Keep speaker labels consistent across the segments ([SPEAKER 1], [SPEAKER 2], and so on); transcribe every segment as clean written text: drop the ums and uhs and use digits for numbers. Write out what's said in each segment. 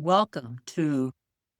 [SPEAKER 1] Welcome to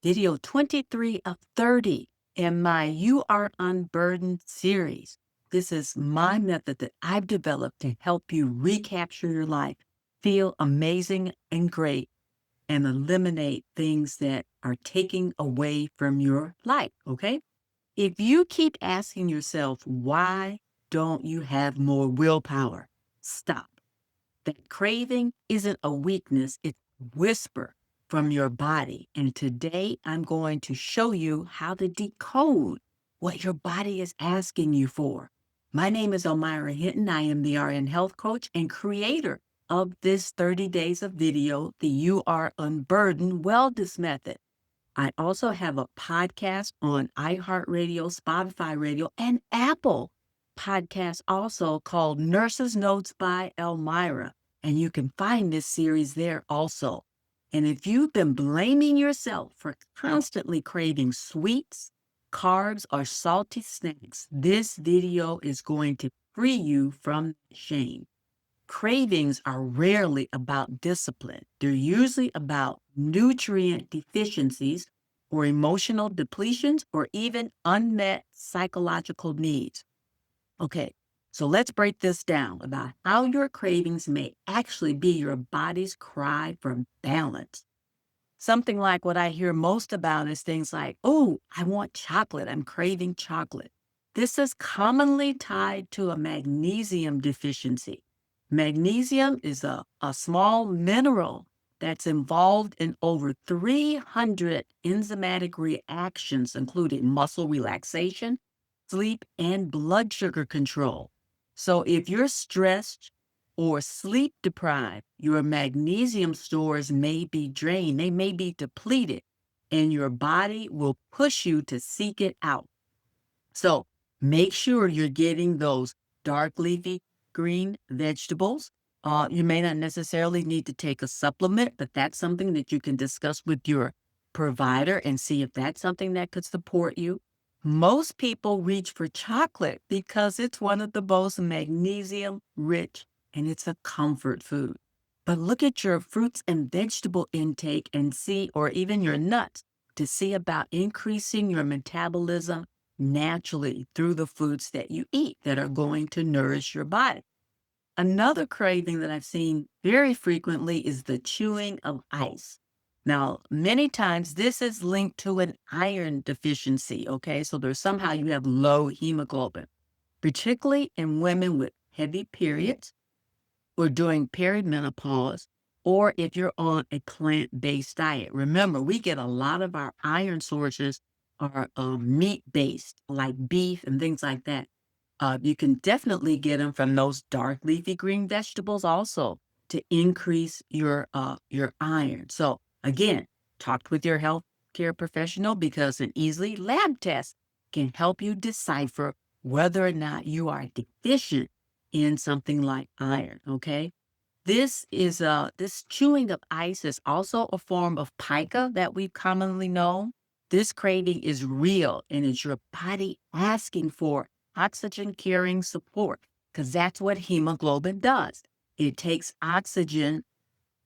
[SPEAKER 1] video 23 of 30 in my You Are Unburdened series. This is my method that I've developed to help you recapture your life, feel amazing and great, and eliminate things that are taking away from your life, okay? If you keep asking yourself, why don't you have more willpower? Stop. That craving isn't a weakness, it's a whisper from your body. And today I'm going to show you how to decode what your body is asking you for. My name is Almira Hinton. I am the RN health coach and creator of this 30 days of video, the You Are Unburdened Wellness Method. I also have a podcast on iHeartRadio, Spotify Radio, and Apple podcast also called Nurse's Notes by Almira. And you can find this series there also. And if you've been blaming yourself for constantly craving sweets, carbs, or salty snacks, this video is going to free you from shame. Cravings are rarely about discipline. They're usually about nutrient deficiencies or emotional depletions or even unmet psychological needs. Okay, so let's break this down about how your cravings may actually be your body's cry for balance. Something like what I hear most about is things like, oh, I want chocolate. I'm craving chocolate. This is commonly tied to a magnesium deficiency. Magnesium is a small mineral that's involved in over 300 enzymatic reactions, including muscle relaxation, sleep, and blood sugar control. So if you're stressed or sleep deprived, your magnesium stores may be drained, they may be depleted, and your body will push you to seek it out. So make sure you're getting those dark leafy green vegetables. You may not necessarily need to take a supplement, but that's something that you can discuss with your provider and see if that's something that could support you. Most people reach for chocolate because it's one of the most magnesium rich and it's a comfort food. But look at your fruits and vegetable intake and see, or even your nuts, to see about increasing your metabolism naturally through the foods that you eat that are going to nourish your body. Another craving that I've seen very frequently is the chewing of ice. Now, many times this is linked to an iron deficiency, okay? So there's somehow you have low hemoglobin, particularly in women with heavy periods or during perimenopause, or if you're on a plant-based diet. Remember, we get a lot of our iron sources are meat-based, like beef and things like that. You can definitely get them from those dark leafy green vegetables also to increase your iron. So again, talk with your healthcare professional because an easy lab test can help you decipher whether or not you are deficient in something like iron. Okay. This chewing of ice is also a form of pica that we commonly know. This craving is real and it's your body asking for oxygen carrying support because that's what hemoglobin does. It takes oxygen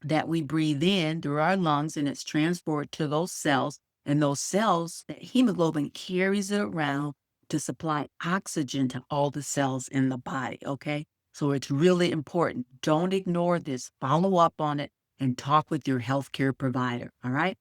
[SPEAKER 1] that we breathe in through our lungs and it's transported to those cells. And those cells, that hemoglobin carries it around to supply oxygen to all the cells in the body. Okay. So it's really important. Don't ignore this. Follow up on it and talk with your healthcare provider. All right.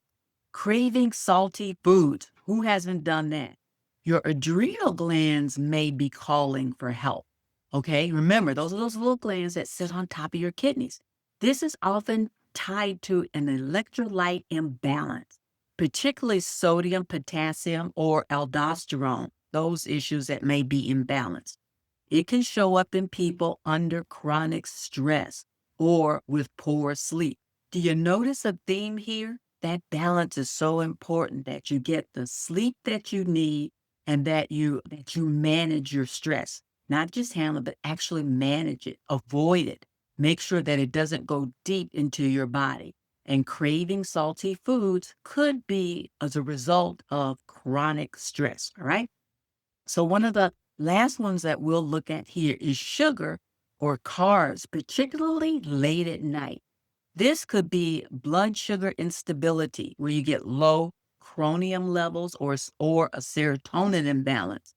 [SPEAKER 1] Craving salty foods. Who hasn't done that? Your adrenal glands may be calling for help. Okay. Remember, those are those little glands that sit on top of your kidneys. This is often tied to an electrolyte imbalance, particularly sodium, potassium, or aldosterone, those issues that may be imbalanced. It can show up in people under chronic stress or with poor sleep. Do you notice a theme here? That balance is so important that you get the sleep that you need and that you manage your stress. Not just handle it, but actually manage it, avoid it. Make sure that it doesn't go deep into your body. And craving salty foods could be as a result of chronic stress. All right. So one of the last ones that we'll look at here is sugar or carbs, particularly late at night. This could be blood sugar instability, where you get low chromium levels or a serotonin imbalance.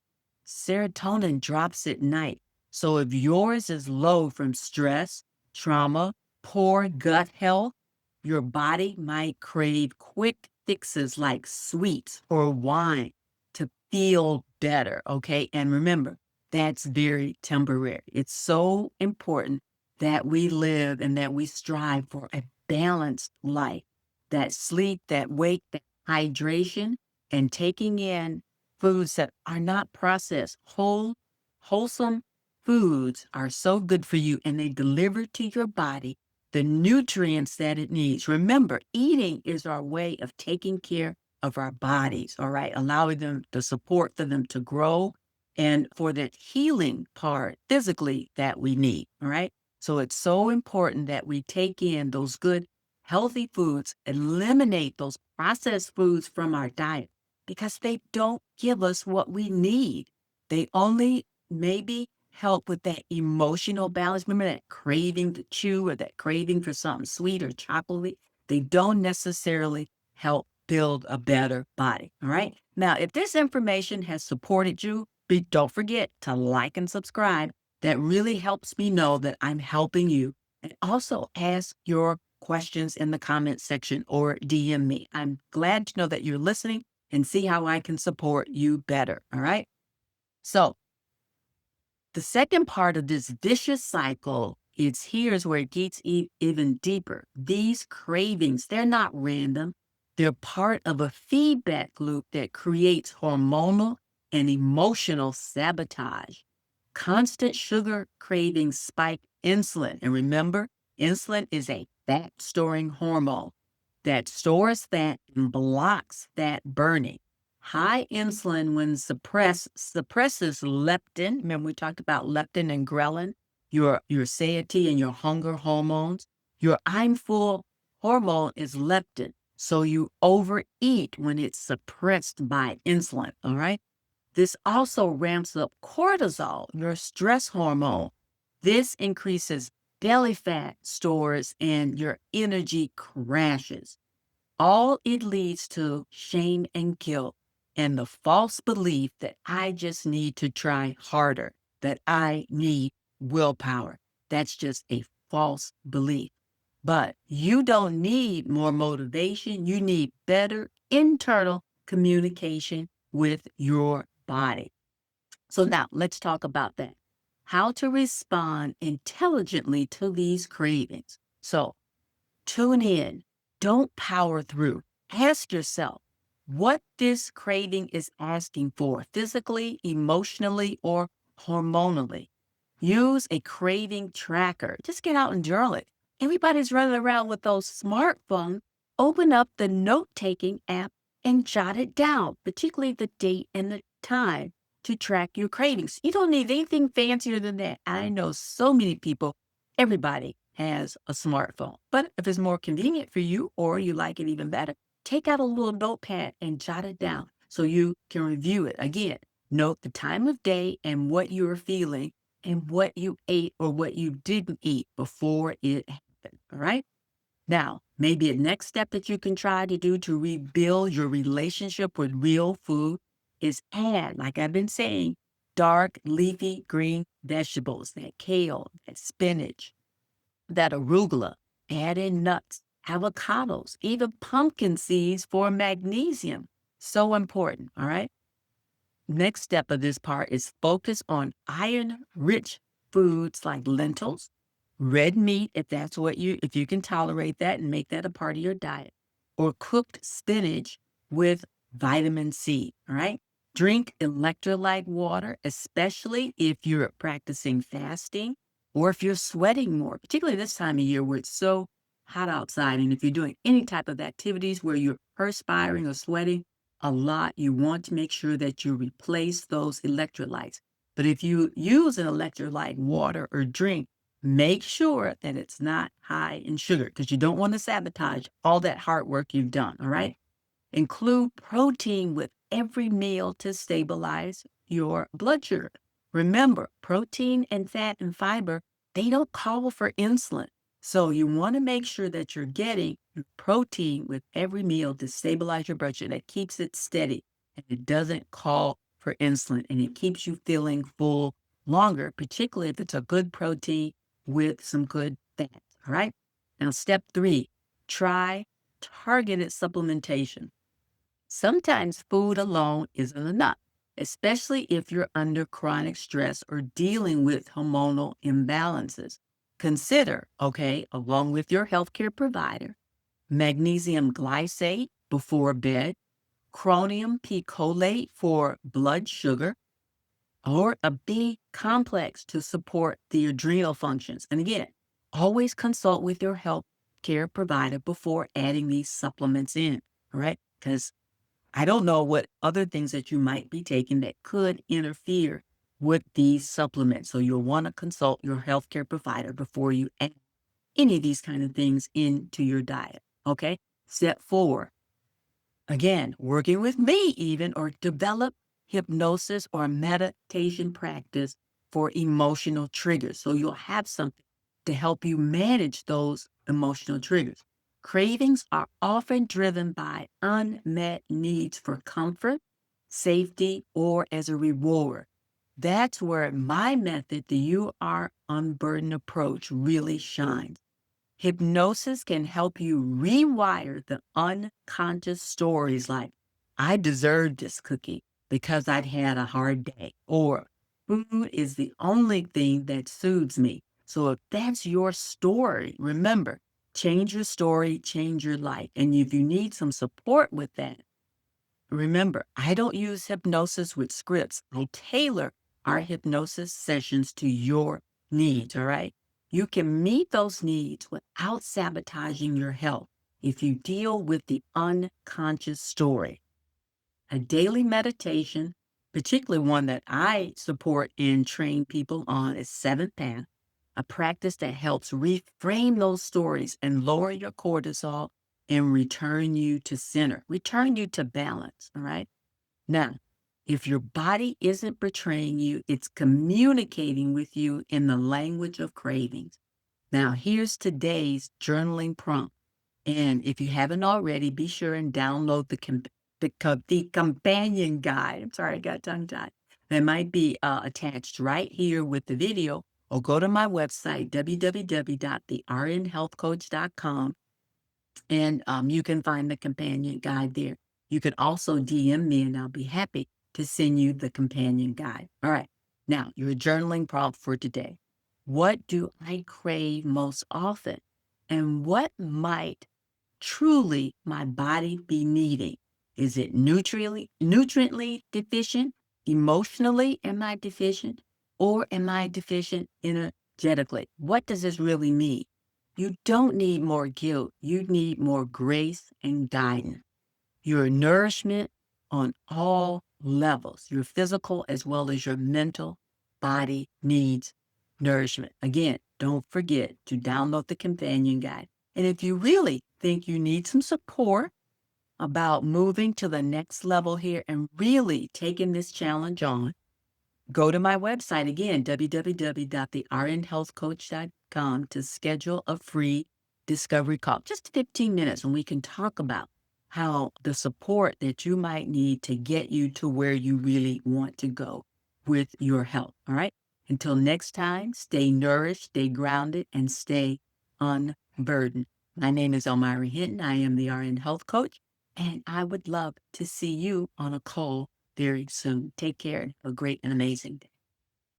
[SPEAKER 1] Serotonin drops at night. So if yours is low from stress, trauma, poor gut health, your body might crave quick fixes like sweets or wine to feel better. Okay. And remember, that's very temporary. It's so important that we live and that we strive for a balanced life, that sleep, that wake, that hydration, and taking in foods that are not processed. Wholesome foods are so good for you, and they deliver to your body the nutrients that it needs. Remember, eating is our way of taking care of our bodies, all right? Allowing them the support for them to grow and for that healing part physically that we need, all right? So it's so important that we take in those good, healthy foods, eliminate those processed foods from our diet because they don't give us what we need. They only maybe help with that emotional balance. Remember that craving to chew or that craving for something sweet or chocolatey? They don't necessarily help build a better body. All right. Now, if this information has supported you, don't forget to like and subscribe. That really helps me know that I'm helping you. And also ask your questions in the comment section or DM me. I'm glad to know that you're listening and see how I can support you better. All right. So the second part of this vicious cycle is here's where it gets even deeper. These cravings, they're not random. They're part of a feedback loop that creates hormonal and emotional sabotage. Constant sugar cravings spike insulin. And remember, insulin is a fat storing hormone that stores fat and blocks fat burning. High insulin, when suppresses leptin. Remember, we talked about leptin and ghrelin, your satiety and your hunger hormones. Your I'm full hormone is leptin. So you overeat when it's suppressed by insulin. All right. This also ramps up cortisol, your stress hormone. This increases belly fat stores and your energy crashes. All it leads to shame and guilt and the false belief that I just need to try harder, that I need willpower. That's just a false belief. But you don't need more motivation. You need better internal communication with your body. So now let's talk about that. How to respond intelligently to these cravings. So tune in. Don't power through. Ask yourself what this craving is asking for physically, emotionally, or hormonally. Use a craving tracker. Just get out and journal it. Everybody's running around with those smartphones. Open up the note taking app and jot it down, particularly the date and the time to track your cravings. You don't need anything fancier than that. I know so many people, everybody has a smartphone. But if it's more convenient for you or you like it even better, take out a little notepad and jot it down so you can review it. Again, note the time of day and what you are feeling and what you ate or what you didn't eat before it happened. All right. Now, maybe a next step that you can try to do to rebuild your relationship with real food is add, like I've been saying, dark leafy green vegetables, that kale, that spinach, that arugula. Add in nuts, avocados, even pumpkin seeds for magnesium. So important. All right. Next step of this part is focus on iron-rich foods like lentils, red meat, if you can tolerate that and make that a part of your diet, or cooked spinach with vitamin C, all right? Drink electrolyte water, especially if you're practicing fasting or if you're sweating more, particularly this time of year where it's so hot outside. And if you're doing any type of activities where you're perspiring or sweating a lot, you want to make sure that you replace those electrolytes. But if you use an electrolyte water or drink, make sure that it's not high in sugar because you don't want to sabotage all that hard work you've done. All right. Include protein with every meal to stabilize your blood sugar. Remember, protein and fat and fiber, they don't call for insulin. So you want to make sure that you're getting your protein with every meal to stabilize your blood sugar, that keeps it steady and it doesn't call for insulin and it keeps you feeling full longer, particularly if it's a good protein with some good fat. All right. Now, step 3, try targeted supplementation. Sometimes food alone isn't enough, especially if you're under chronic stress or dealing with hormonal imbalances. Consider, okay, along with your healthcare provider, magnesium glycate before bed, chromium picolate for blood sugar, or a B complex to support the adrenal functions. And again, always consult with your health care provider before adding these supplements in, all right? Because I don't know what other things that you might be taking that could interfere with these supplements. So you'll want to consult your healthcare provider before you add any of these kind of things into your diet. Okay. Step 4, again, working with me even, or develop hypnosis or meditation practice for emotional triggers. So you'll have something to help you manage those emotional triggers. Cravings are often driven by unmet needs for comfort, safety, or as a reward. That's where my method, the You Are Unburdened approach, really shines. Hypnosis can help you rewire the unconscious stories like, I deserved this cookie because I'd had a hard day, or food is the only thing that soothes me. So if that's your story, remember, change your story, change your life. And if you need some support with that, remember, I don't use hypnosis with scripts. I tailor our hypnosis sessions to your needs, all right? You can meet those needs without sabotaging your health if you deal with the unconscious story. A daily meditation, particularly one that I support and train people on, is Seventh Path, a practice that helps reframe those stories and lower your cortisol and return you to center, return you to balance. All right. Now, if your body isn't betraying you, it's communicating with you in the language of cravings. Now, here's today's journaling prompt. And if you haven't already, be sure and download the companion guide. I'm sorry, I got tongue-tied. That might be attached right here with the video, or go to my website, www.thernhealthcoach.com, and you can find the companion guide there. You can also DM me, and I'll be happy to send you the companion guide. All right. Now, your journaling prompt for today. What do I crave most often? And what might truly my body be needing? Is it nutriently deficient? Emotionally, am I deficient? Or am I deficient energetically? What does this really mean? You don't need more guilt. You need more grace and guidance. Your nourishment on all levels, your physical as well as your mental body needs nourishment. Again, don't forget to download the companion guide. And if you really think you need some support about moving to the next level here and really taking this challenge on, go to my website again, www.thernhealthcoach.com, to schedule a free discovery call, just 15 minutes, and we can talk about how the support that you might need to get you to where you really want to go with your health. All right. Until next time, stay nourished, stay grounded, and stay unburdened. My name is Almira Hinton. I am the RN Health Coach, and I would love to see you on a call very soon. Take care and have a great and amazing day.